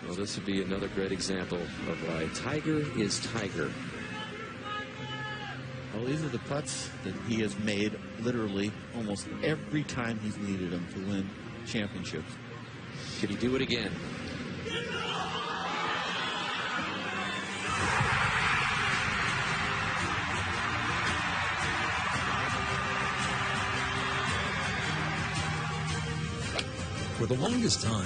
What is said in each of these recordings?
Well, this would be another great example of why Tiger is Tiger. Well, these are the putts that he has made literally almost every time he's needed them to win championships. Could he do it again? For the longest time,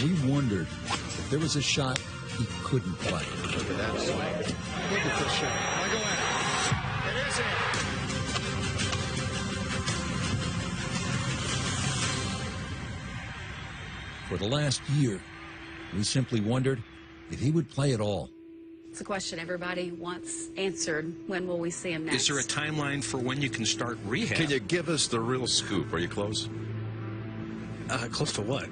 we wondered if there was a shot he couldn't play. Look at that swing. Look at this shot. Now go at it. It is in. For the last year, we simply wondered if he would play at all. It's a question everybody wants answered. When will we see him next? Is there a timeline for when you can start rehab? Can you give us the real scoop? Are you close? Close to what?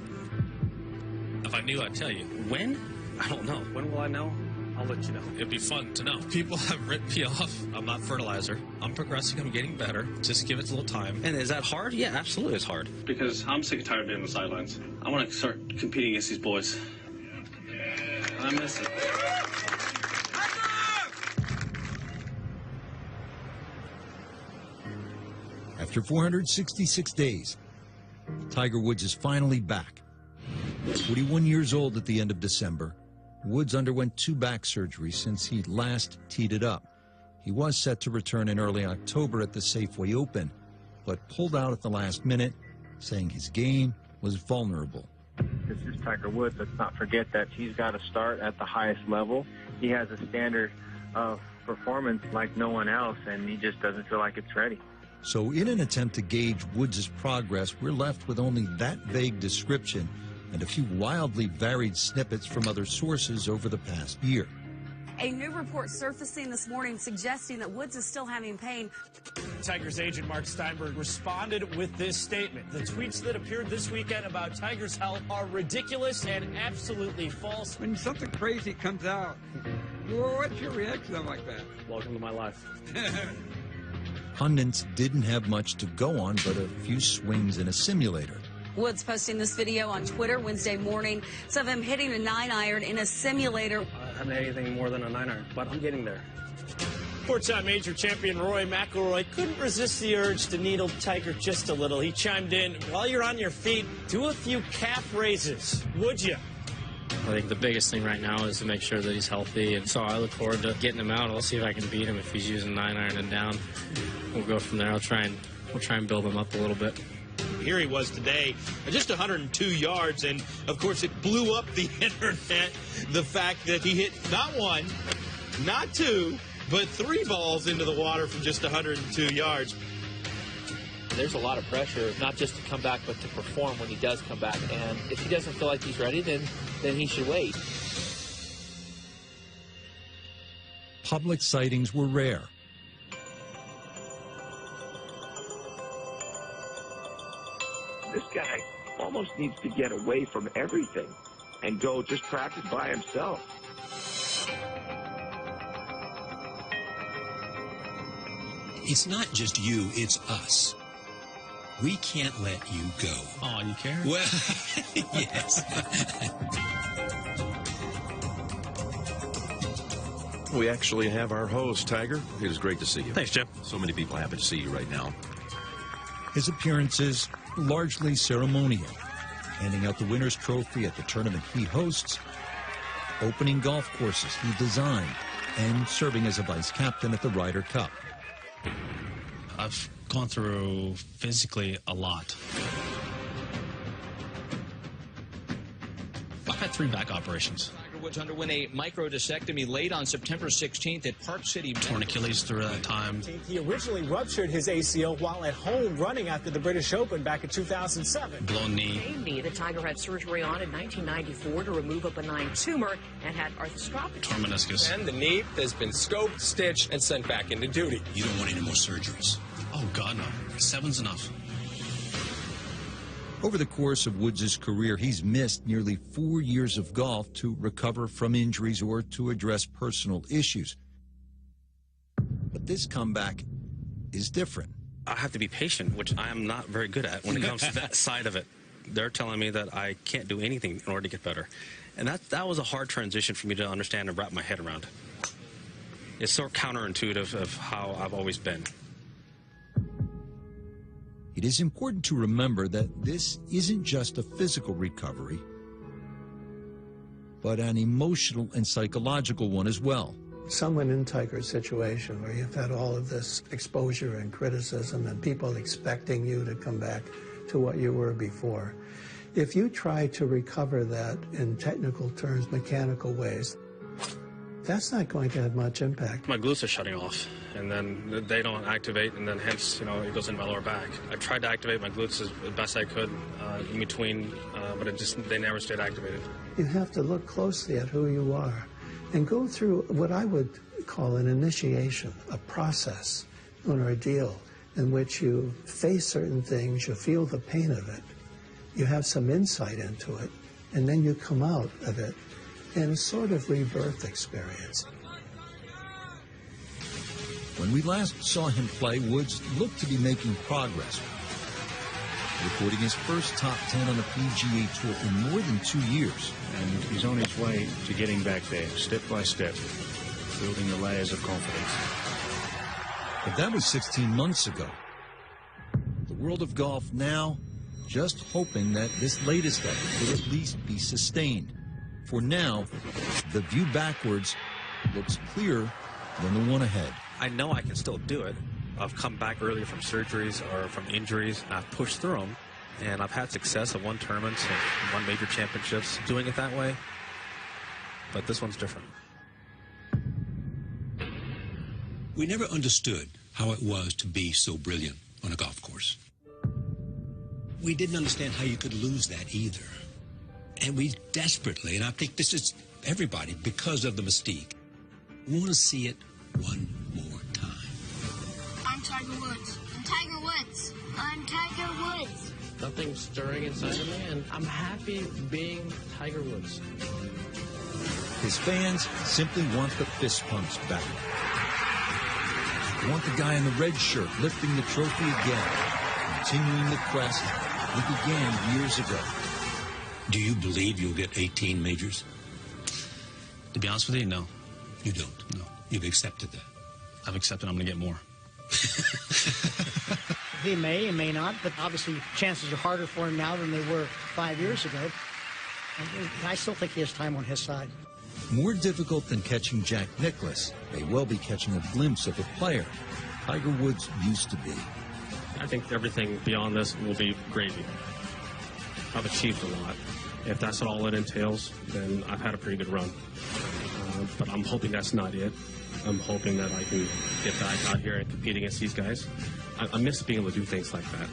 If I knew, I'd tell you. When? I don't know. When will I know? I'll let you know. It'd be fun to know. People have written me off. I'm not fertilizer. I'm progressing. I'm getting better. Just give it a little time. And is that hard? Yeah, absolutely it's hard. Because I'm sick and tired of being on the sidelines. I want to start competing against these boys. I miss it. After 466 days, Tiger Woods is finally back. 41 years old at the end of December, Woods underwent 2 back surgeries since he last teed it up. He was set to return in early October at the Safeway Open, but pulled out at the last minute, saying his game was vulnerable. This is Tiger Woods. Let's not forget that he's got to start at the highest level. He has a standard of performance like no one else, and he just doesn't feel like it's ready. So in an attempt to gauge Woods' progress, we're left with only that vague description and a few wildly varied snippets from other sources over the past year. A new report surfacing this morning suggesting that Woods is still having pain. Tiger's agent Mark Steinberg responded with this statement. The tweets that appeared this weekend about Tiger's health are ridiculous and absolutely false. When something crazy comes out, what's your reaction like that? Welcome to my life. Pundits didn't have much to go on but a few swings in a simulator. Woods posting this video on Twitter Wednesday morning. Some of him hitting a 9-iron in a simulator. I haven't had anything more than a 9-iron, but I'm getting there. Four-time major champion Rory McIlroy couldn't resist the urge to needle Tiger just a little. He chimed in, while you're on your feet, do a few calf raises, would you? I think the biggest thing right now is to make sure that he's healthy, and so I look forward to getting him out. I'll see if I can beat him if he's using 9-iron and down. We'll go from there. We'll try and build him up a little bit. Here he was today, just 102 yards, and of course it blew up the internet, the fact that he hit not 1, not 2, but 3 balls into the water from just 102 yards. There's a lot of pressure, not just to come back, but to perform when he does come back, and if he doesn't feel like he's ready, then he should wait. Public sightings were rare. This guy almost needs to get away from everything and go just practice by himself. It's not just you, it's us. We can't let you go. Oh, you care? Well, yes. We actually have our host, Tiger. It is great to see you. Thanks, Jim. So many people happy to see you right now. His appearances largely ceremonial, handing out the winner's trophy at the tournament he hosts, opening golf courses he designed, and serving as a vice captain at the Ryder Cup. I've gone through physically a lot. I've had 3 back operations. Tiger Woods underwent a microdiscectomy late on September 16th at Park City. Torn Achilles through that time. He originally ruptured his ACL while at home running after the British Open back in 2007. Blown knee. Same knee that Tiger had surgery on in 1994 to remove a benign tumor and had arthroscopic. Torn meniscus. And the knee has been scoped, stitched, and sent back into duty. You don't want any more surgeries. Oh, God, no. 7's enough. Over the course of Woods' career, he's missed nearly 4 years of golf to recover from injuries or to address personal issues. But this comeback is different. I have to be patient, which I am not very good at when it comes to that side of it. They're telling me that I can't do anything in order to get better. And that was a hard transition for me to understand and wrap my head around. It's so counterintuitive of how I've always been. It is important to remember that this isn't just a physical recovery, but an emotional and psychological one as well. Someone in Tiger's situation where you've had all of this exposure and criticism and people expecting you to come back to what you were before. If you try to recover that in technical terms, mechanical ways, that's not going to have much impact. My glutes are shutting off, and then they don't activate, and then hence, it goes into my lower back. I tried to activate my glutes as best I could in between, but they never stayed activated. You have to look closely at who you are and go through what I would call an initiation, a process, an ordeal in which you face certain things, you feel the pain of it, you have some insight into it, and then you come out of it in a sort of rebirth experience. When we last saw him play, Woods looked to be making progress, recording his first top 10 on the PGA Tour in more than 2 years. And he's on his way to getting back there, step by step, building the layers of confidence. But that was 16 months ago. The world of golf now just hoping that this latest effort will at least be sustained. For now, the view backwards looks clearer than the one ahead. I know I can still do it. I've come back early from surgeries or from injuries, and I've pushed through them. And I've had success. I've won tournaments and won major championships doing it that way. But this one's different. We never understood how it was to be so brilliant on a golf course. We didn't understand how you could lose that either. And we desperately, and I think this is everybody, because of the mystique, want to see it one more time. I'm Tiger Woods. I'm Tiger Woods. I'm Tiger Woods. Nothing's stirring inside of me, and I'm happy being Tiger Woods. His fans simply want the fist pumps back. They want the guy in the red shirt lifting the trophy again, continuing the quest that began years ago. Do you believe you'll get 18 majors? To be honest with you, no. You don't? No. You've accepted that? I've accepted I'm going to get more. He may and may not, but obviously chances are harder for him now than they were 5 years ago. And I still think he has time on his side. More difficult than catching Jack Nicklaus may well be catching a glimpse of a player Tiger Woods used to be. I think everything beyond this will be gravy. I've achieved a lot. If that's all it entails, then I've had a pretty good run. But I'm hoping that's not it. I'm hoping that I can get back out here and compete against these guys. I miss being able to do things like that.